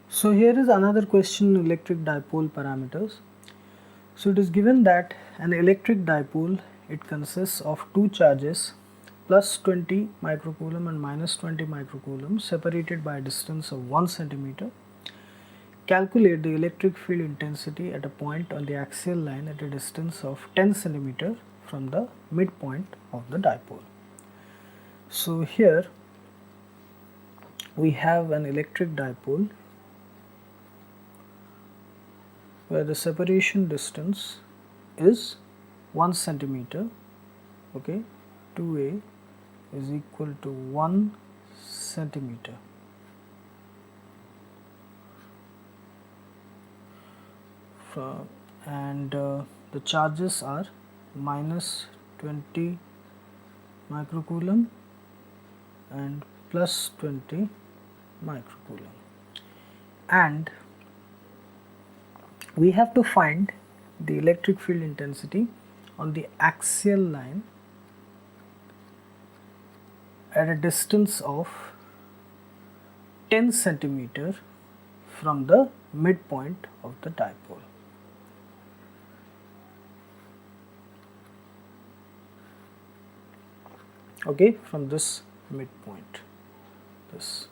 So here is another question in electric dipole parameters. So it is given that an electric dipole, it consists of two charges plus 20 microcoulomb and minus 20 microcoulomb separated by a distance of 1 centimeter. Calculate the electric field intensity at a point on the axial line at a distance of 10 centimeter from the midpoint of the dipole. So here we have an electric dipole where the separation distance is 1 centimeter, okay, 2a is equal to 1 centimeter. And the charges are minus 20 microcoulomb and plus 20 microcoulomb, and we have to find the electric field intensity on the axial line at a distance of 10 centimeter from the midpoint of the dipole. Okay, from this midpoint, this.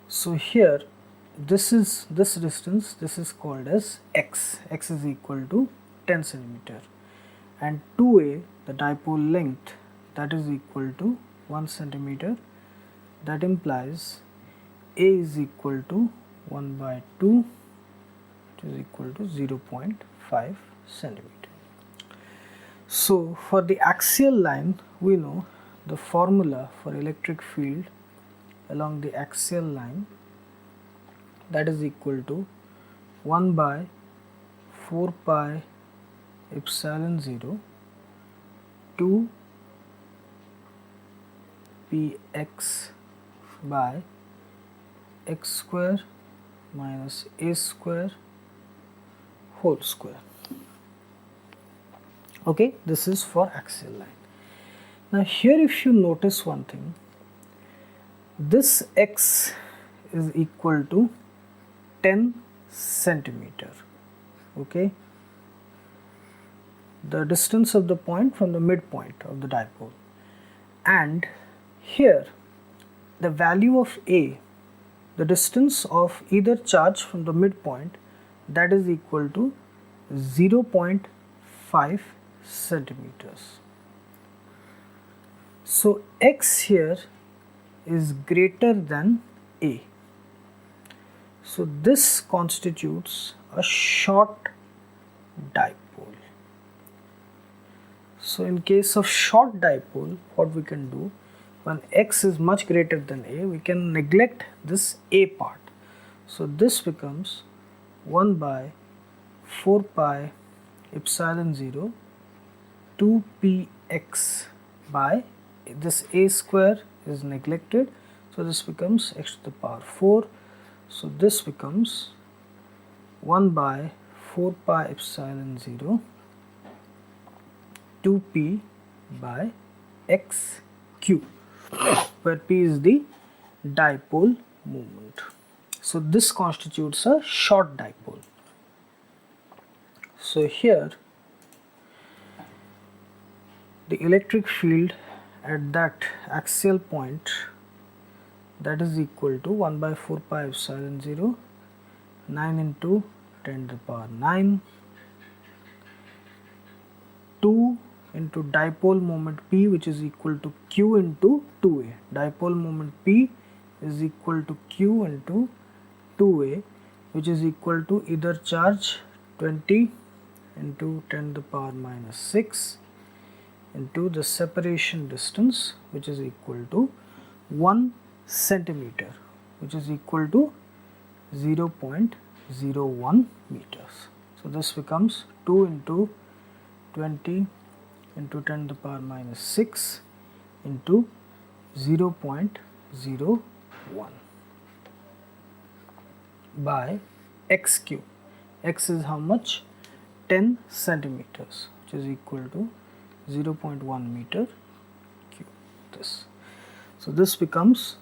So here this is this distance, this is called as x. X is equal to 10 centimeter, and 2a, the dipole length, that is equal to 1 centimeter. That implies a is equal to 1 by 2, which is equal to 0.5 centimeter. So for the axial line, we know the formula for electric field along the axial line, that is equal to 1 by 4 pi epsilon 0 2 px by x square minus a square whole square. Okay, this is for axial line. Now here, if you notice one thing, this x is equal to 10 centimeter, okay, the distance of the point from the midpoint of the dipole, and here the value of a, the distance of either charge from the midpoint, that is equal to 0.5 centimeters. So x here is greater than a. So this constitutes a short dipole. So in case of short dipole, what we can do, when x is much greater than a, we can neglect this a part. So this becomes 1 by 4 pi epsilon 0 2 px by, this a square is neglected, so this becomes x to the power 4. So this becomes 1 by 4 pi epsilon 0 2p by x cube, where p is the dipole moment. So this constitutes a short dipole. So here the electric field at that axial point, that is equal to 1 by 4 pi epsilon 0 9 into 10 to the power 9 2 into dipole moment P, which is equal to Q into 2A. Dipole moment P is equal to Q into 2A, which is equal to either charge 20 into 10 to the power minus 6 into the separation distance, which is equal to 1 centimeter, which is equal to 0.01 meters. So this becomes 2 into 20 into 10 to the power minus 6 into 0.01 by x cube. X is how much? 10 centimeters, which is equal to 0.1 meter cube. This. So this becomes,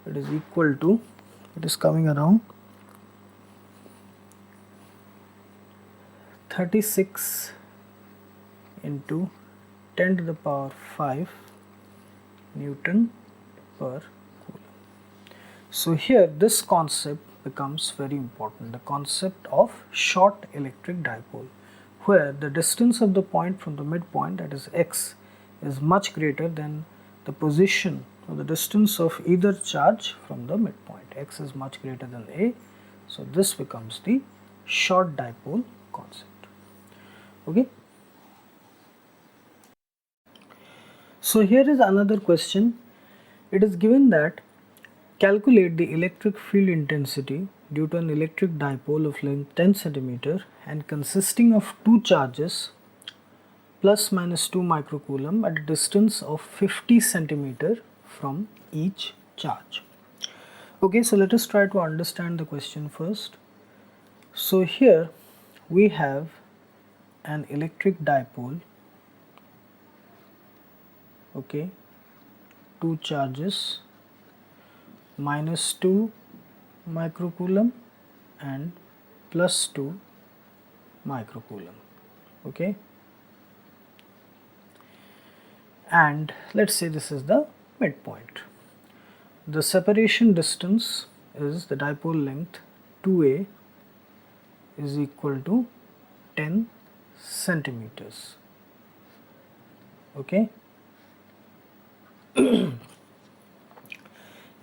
it is equal to, it is coming around 36 into 10 to the power 5 Newton per coulomb. So here this concept becomes very important, the concept of short electric dipole, where the distance of the point from the midpoint, that is x, is much greater than the position or the distance of either charge from the midpoint. X is much greater than a, so this becomes the short dipole concept. Okay. So here is another question. It is given that calculate the electric field intensity due to an electric dipole of length 10 cm and consisting of two charges plus minus 2 microcoulomb at a distance of 50 cm from each charge. Okay, so let us try to understand the question first. So here we have an electric dipole, okay, two charges, minus 2 microcoulomb and plus 2 microcoulomb, okay, and let's say this is the midpoint. The separation distance is the dipole length 2a is equal to 10 centimeters, okay.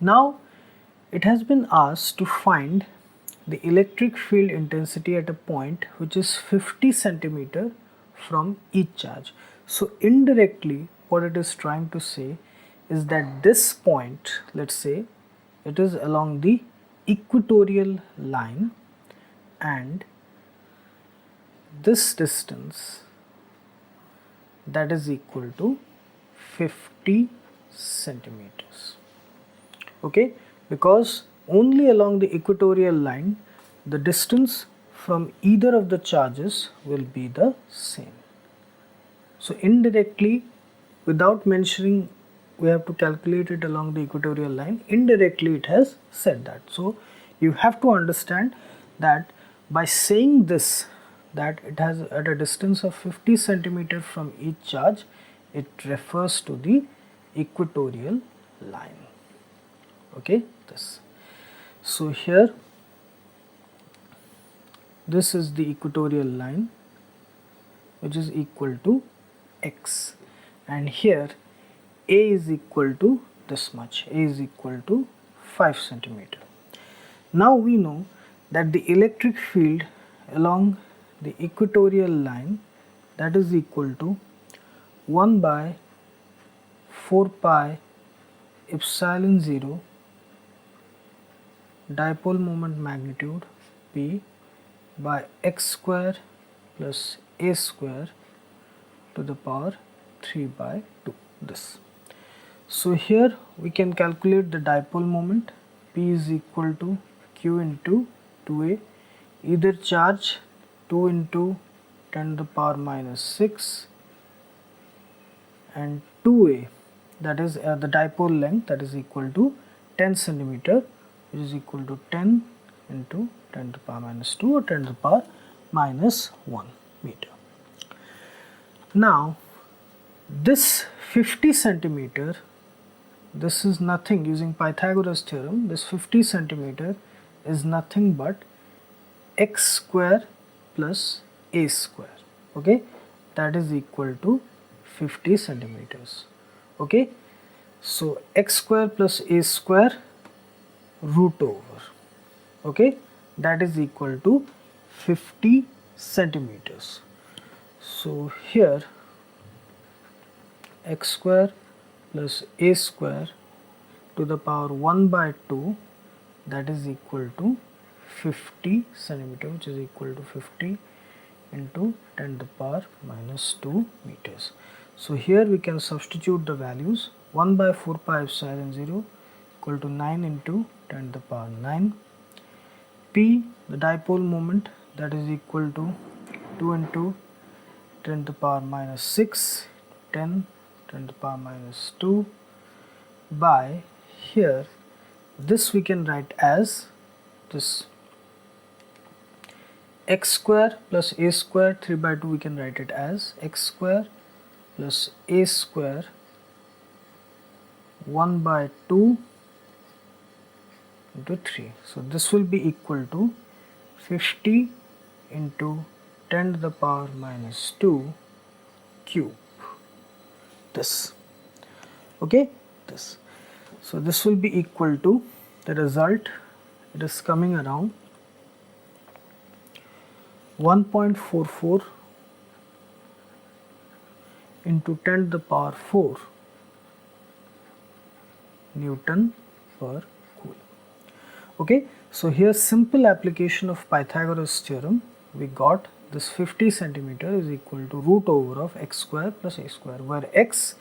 Now it has been asked to find the electric field intensity at a point which is 50 centimeter from each charge. So indirectly what it is trying to say is that this point, let's say it is along the equatorial line, and this distance, that is equal to 50 centimeters, okay, because only along the equatorial line the distance from either of the charges will be the same. So indirectly, without mentioning we have to calculate it along the equatorial line, indirectly it has said that. So you have to understand that by saying this, that it has at a distance of 50 centimeter from each charge, it refers to the equatorial line, okay, this. So here this is the equatorial line which is equal to x, and here a is equal to this much, a is equal to 5 centimeter. Now we know that the electric field along the equatorial line, that is equal to 1 by 4 pi epsilon 0 dipole moment magnitude P by x square plus a square to the power 3 by 2, this. So here we can calculate the dipole moment. P is equal to q into 2a, either charge 2 into 10 to the power minus 6 and 2a, that is the dipole length, that is equal to 10 centimeter, which is equal to 10 into 10 to the power minus 2 or 10 to the power minus 1 meter. Now this 50 centimeter, this is nothing, using Pythagoras theorem, this 50 centimeter is nothing but x square plus a square, okay, that is equal to 50 centimeters, okay. So x square plus a square root over, okay, that is equal to 50 centimeters. So here x square plus a square to the power 1 by 2, that is equal to 50 centimeter, which is equal to 50 into 10 to the power minus 2 meters. So here we can substitute the values. 1 by 4 pi epsilon 0 equal to 9 into 10 to the power 9. P, the dipole moment, that is equal to 2 into 10 to the power minus 6, 10 to the power minus 2 by, here this we can write as this x square plus a square 3 by 2, we can write it as x square plus a square 1 by 2 into 3. So this will be equal to 50 into 10 to the power minus 2 cube. This. Okay, this. So this will be equal to the result. It is coming around 1.44 into 10 to the power 4 Newton per coulomb. Okay, so here simple application of Pythagoras theorem, we got this 50 centimeter is equal to root over of x square plus a square, where x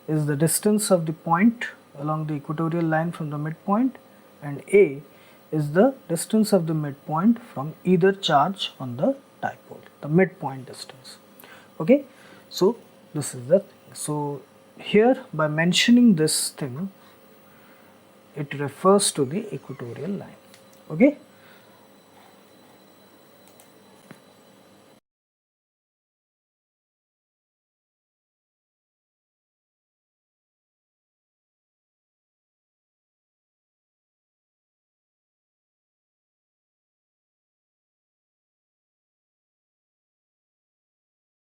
is the distance of the point along the equatorial line from the midpoint and a is the distance of the midpoint from either charge on the dipole, the midpoint distance. Okay, so this is the thing. So here by mentioning this thing, it refers to the equatorial line. Okay.